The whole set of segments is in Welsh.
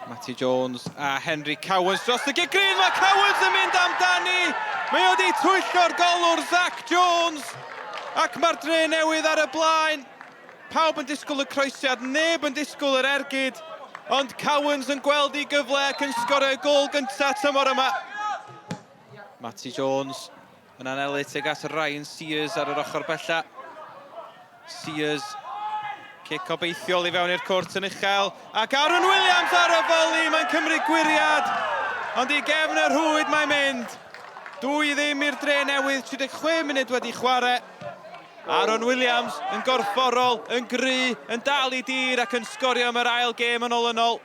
Matty Jones a Henry Cowans dros y gigrin. Mae Cowans yn mynd amdani. Mae wedi twyllo'r golwr Zach Jones. Ac mae'r Drenewydd ar y blaen. Pawb yn disgwyl y croesiad, neb yn disgwyl yr ergyd. Ond Cowans yn gweld ei gyfle ac yn sgorio y gol gyntaf tymor yma. Matty Jones yn anelu tuag at Ryan Sears ar yr ochr bella. Sears, cic obeithiol i fewn i'r cwrt yn uchel. Ac Aaron Williams ar y foli, mae'n cymryd gwiriad. Ond i gefn y rhwyd mae'n mynd. 2-0 i'r Drenewydd, 36 munud wedi chwarae. Aaron Williams yn gorfforol, yn gry, yn dal i dir ac yn sgorio am yr ail gêm yn ôl yn ôl.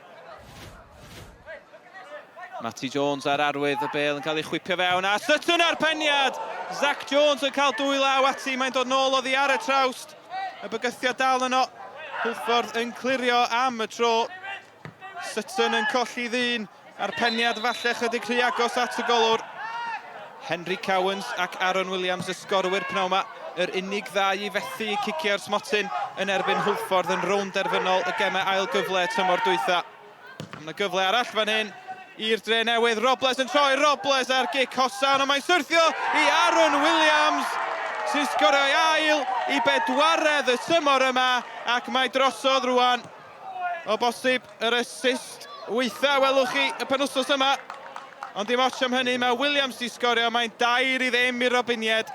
Matty Jones ar arwydd, y bêl yn cael ei chwipio fewn, a Sutton ar peniad! Zach Jones yn cael 2 law ati, mae'n dod nôl oddi ar y trawst. Y bygythiad dal yno. Hwlffordd yn clirio am y tro. Sutton yn colli ddyn a'r peniad falle chydig rhy agos at y golwr. Henry Cowans ac Aaron Williams y sgorwyr pnawn yma. Yr unig ddau i fethu i cicio'r smotyn yn erbyn Hwlffordd yn rownd derfynol y gemau ail gyfle tymor dwytha. Yna gyfle arall fan hyn i'r Drenewydd. Robles yn troi, Robles ar gic hosan, ond mae'n syrthio i Aaron Williams sy'n sgorio i ail i bedwaredd y tymor yma ac mae drosodd rwan. O bosib yr assist weitha welwch chi y penwsos yma. Ond dim ots am hynny, mae Williams di sgorio, mae'n 2-0 i'r Robinied.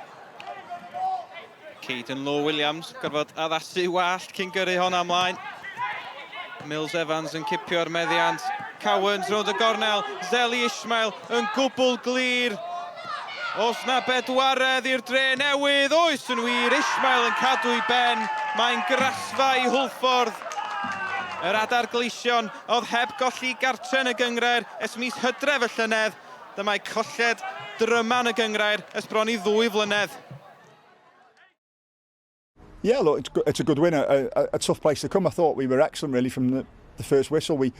Caden Low Williams, gorfod addasu wallt cyn gyrru honna ymlaen. Mills Evans yn cipio'r meddiant. Cowans rownd y gornel, Zeli Ismail yn gwbl glir. Os na bedwaredd i'r Drenewydd, oes yn wir, Ismail yn cadw i ben. Mae'n grasfa i Hwlffordd. Yr Adar Gleision oedd heb golli gartref y gyngrair ers mis Hydref y llynedd. Dyma'i colled dryman y gyngrair ers bron i 2 flynedd. Yeah, look, it's a good win, a tough place to come. I thought we were excellent really from the first whistle. We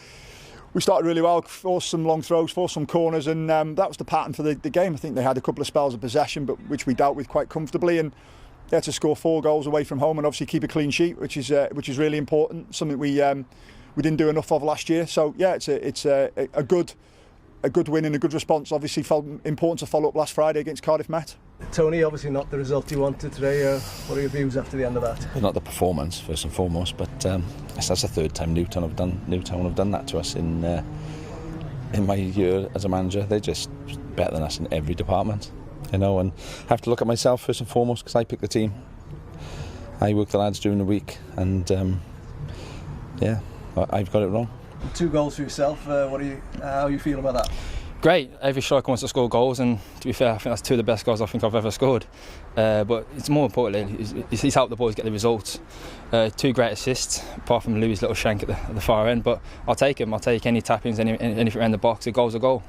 started really well, forced some long throws, forced some corners, and that was the pattern for the game. I think they had a couple of spells of possession, but which we dealt with quite comfortably, and they had to score 4 goals away from home and obviously keep a clean sheet, which is really important, something we didn't do enough of last year. So yeah, it's a good win and a good response. Obviously felt important to follow up last Friday against Cardiff Met. Tony, obviously not the result you wanted today. What are your views after the end of that? Well, not the performance first and foremost, but that's the third time Newtown have done that to us in my year as a manager. They're just better than us in every department, you know. And I have to look at myself first and foremost because I pick the team. I work the lads during the week, and yeah, I've got it wrong. 2 goals for yourself. How you feel about that? Great. Every striker wants to score goals, and to be fair, I think that's 2 of the best goals I think I've ever scored. But it's more importantly, he's helped the boys get the results. 2 great assists, apart from Louis' little shank at the far end. But I'll take him. I'll take any tappings, anything around the box. A goal's a goal.